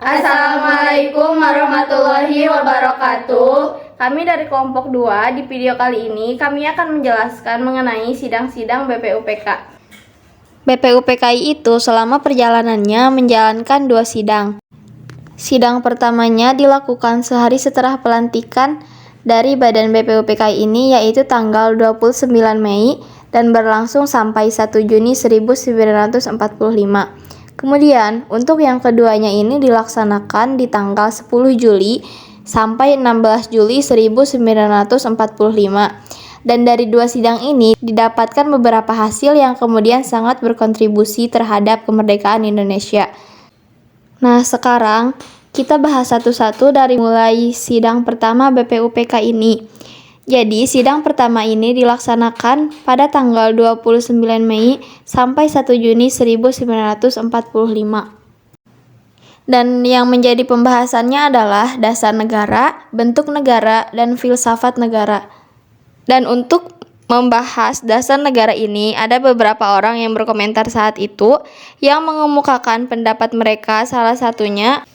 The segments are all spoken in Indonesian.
Assalamualaikum warahmatullahi wabarakatuh. Kami dari kelompok 2 di video kali ini kami akan menjelaskan mengenai sidang-sidang BPUPK. BPUPKI itu selama perjalanannya menjalankan 2 sidang. Sidang pertamanya dilakukan sehari setelah pelantikan dari Badan BPUPKI ini, yaitu tanggal 29 Mei dan berlangsung sampai 1 Juni 1945. Kemudian, untuk yang keduanya ini dilaksanakan di tanggal 10 Juli sampai 16 Juli 1945. Dan dari 2 sidang ini didapatkan beberapa hasil yang kemudian sangat berkontribusi terhadap kemerdekaan Indonesia. Nah, sekarang kita bahas satu-satu dari mulai sidang pertama BPUPK ini. Jadi, sidang pertama ini dilaksanakan pada tanggal 29 Mei sampai 1 Juni 1945. Dan yang menjadi pembahasannya adalah dasar negara, bentuk negara, dan filsafat negara. Dan untuk membahas dasar negara ini, ada beberapa orang yang berkomentar saat itu yang mengemukakan pendapat mereka. Salah satunya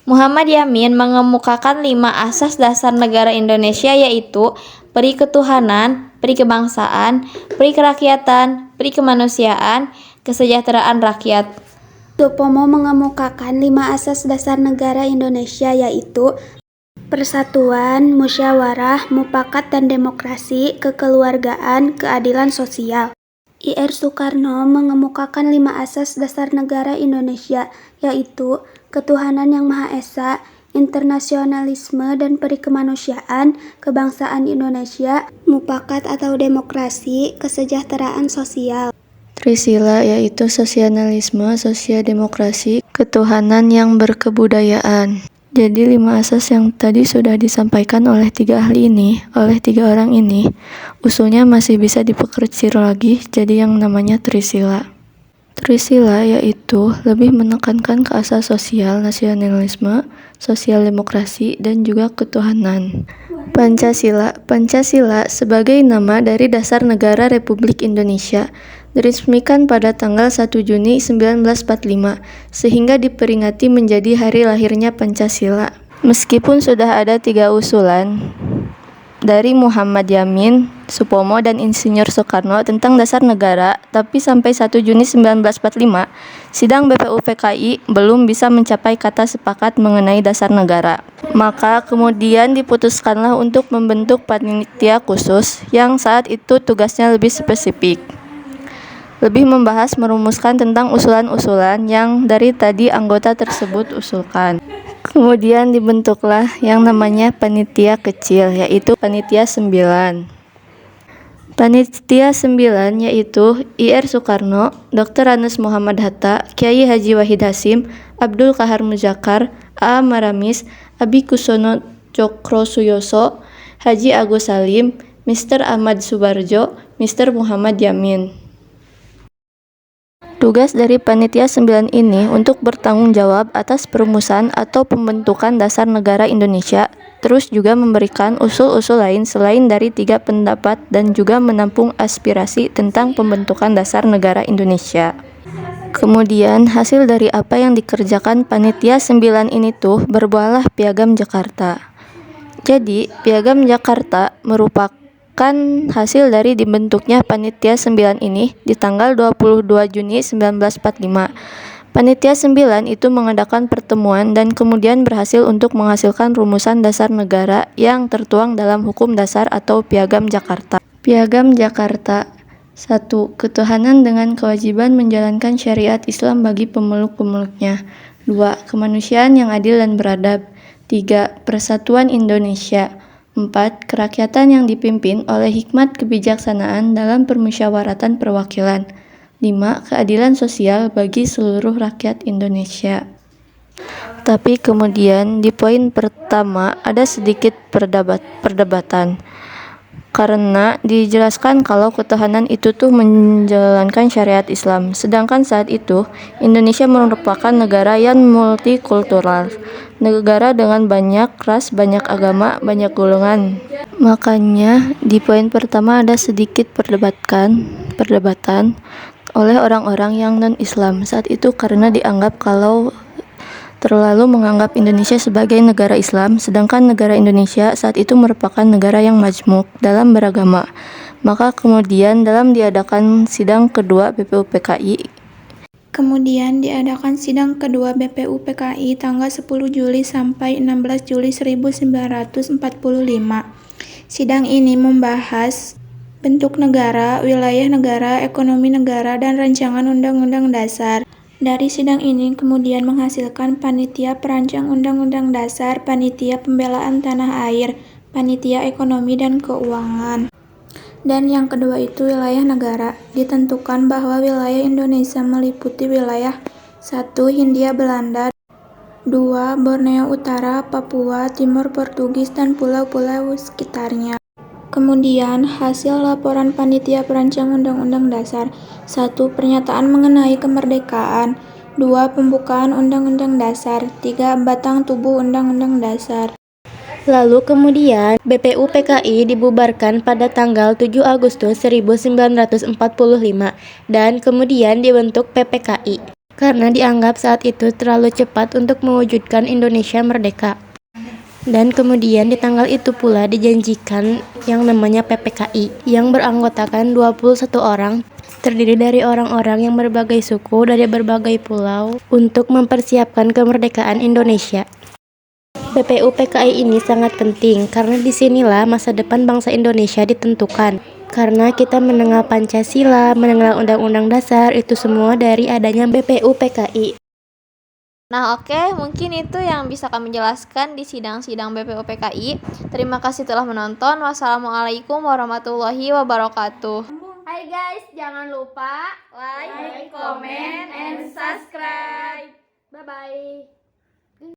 Muhammad Yamin mengemukakan 5 asas dasar negara Indonesia, yaitu peri ketuhanan, peri kebangsaan, peri kerakyatan, peri kemanusiaan, kesejahteraan rakyat. Supomo mengemukakan 5 asas dasar negara Indonesia, yaitu persatuan, musyawarah, mufakat dan demokrasi, kekeluargaan, keadilan sosial. Ir Soekarno mengemukakan 5 asas dasar negara Indonesia, yaitu ketuhanan yang Maha Esa, internasionalisme dan peri kemanusiaan, kebangsaan Indonesia, mufakat atau demokrasi, kesejahteraan sosial. Trisila yaitu sosialisme, sosialdemokrasi, ketuhanan yang berkebudayaan. Jadi 5 asas yang tadi sudah disampaikan oleh 3 ahli ini, oleh 3 orang ini, usulnya masih bisa diperkecil lagi jadi yang namanya Trisila. Trisila yaitu lebih menekankan ke asas sosial, nasionalisme, sosial demokrasi, dan juga ketuhanan. Pancasila sebagai nama dari dasar negara Republik Indonesia diresmikan pada tanggal 1 Juni 1945 sehingga diperingati menjadi hari lahirnya Pancasila. Meskipun sudah ada 3 usulan dari Muhammad Yamin, Supomo, dan Insinyur Soekarno tentang dasar negara, tapi sampai 1 Juni 1945, sidang BPUPKI belum bisa mencapai kata sepakat mengenai dasar negara. Maka kemudian diputuskanlah untuk membentuk panitia khusus yang saat itu tugasnya lebih spesifik, lebih membahas merumuskan tentang usulan-usulan yang dari tadi anggota tersebut usulkan. Kemudian dibentuklah yang namanya panitia kecil, yaitu panitia 9. Panitia 9 yaitu Ir Soekarno, Dr. Anus Muhammad Hatta, Kiai Haji Wahid Hasyim, Abdul Qahar Muzakkar, A. Maramis, Abi Kusono Cokrosuyoso, Haji Agus Salim, Mr. Ahmad Subarjo, Mr. Muhammad Yamin. Tugas dari panitia 9 ini untuk bertanggung jawab atas perumusan atau pembentukan dasar negara Indonesia, terus juga memberikan usul-usul lain selain dari 3 pendapat dan juga menampung aspirasi tentang pembentukan dasar negara Indonesia. Kemudian hasil dari apa yang dikerjakan panitia 9 ini tuh berbuahlah Piagam Jakarta. Jadi Piagam Jakarta merupakan hasil dari dibentuknya panitia 9 ini di tanggal 22 Juni 1945. Panitia 9 itu mengadakan pertemuan dan kemudian berhasil untuk menghasilkan rumusan dasar negara yang tertuang dalam Hukum Dasar atau Piagam Jakarta. Piagam Jakarta 1. Ketuhanan dengan kewajiban menjalankan syariat Islam bagi pemeluk-pemeluknya. 2. Kemanusiaan yang adil dan beradab. 3. Persatuan Indonesia. 4. Kerakyatan yang dipimpin oleh hikmat kebijaksanaan dalam permusyawaratan perwakilan. 5. Keadilan sosial bagi seluruh rakyat Indonesia. Tapi kemudian di poin pertama ada sedikit perdebatan. Karena dijelaskan kalau ketuhanan itu tuh menjalankan syariat Islam. Sedangkan saat itu Indonesia merupakan negara yang multikultural, negara dengan banyak ras, banyak agama, banyak golongan. Makanya di poin pertama ada sedikit perdebatan oleh orang-orang yang non-Islam saat itu karena dianggap kalau terlalu menganggap Indonesia sebagai negara Islam, sedangkan negara Indonesia saat itu merupakan negara yang majmuk dalam beragama. Maka kemudian dalam diadakan sidang kedua BPUPKI, Kemudian diadakan sidang kedua BPUPKI tanggal 10 Juli sampai 16 Juli 1945. Sidang ini membahas bentuk negara, wilayah negara, ekonomi negara, dan rancangan undang-undang dasar. Dari sidang ini kemudian menghasilkan panitia perancang undang-undang dasar, panitia pembelaan tanah air, panitia ekonomi dan keuangan. Dan yang kedua itu wilayah negara. Ditentukan bahwa wilayah Indonesia meliputi wilayah 1. Hindia Belanda, 2. Borneo Utara, Papua, Timur Portugis, dan pulau-pulau sekitarnya. Kemudian, hasil laporan panitia perancang undang-undang dasar. 1. Pernyataan mengenai kemerdekaan. 2. Pembukaan undang-undang dasar. 3. Batang tubuh undang-undang dasar. Lalu kemudian BPUPKI dibubarkan pada tanggal 7 Agustus 1945 dan kemudian dibentuk PPKI karena dianggap saat itu terlalu cepat untuk mewujudkan Indonesia merdeka. Dan kemudian di tanggal itu pula dijanjikan yang namanya PPKI yang beranggotakan 21 orang, terdiri dari orang-orang yang berbagai suku dari berbagai pulau untuk mempersiapkan kemerdekaan Indonesia. BPUPKI ini sangat penting karena disinilah masa depan bangsa Indonesia ditentukan. Karena kita mengenal Pancasila, mengenal Undang-Undang Dasar, itu semua dari adanya BPUPKI. Nah oke, mungkin itu yang bisa kami jelaskan di sidang-sidang BPUPKI. Terima kasih telah menonton. Wassalamualaikum warahmatullahi wabarakatuh. Hai guys, jangan lupa like, comment, and subscribe. Bye-bye.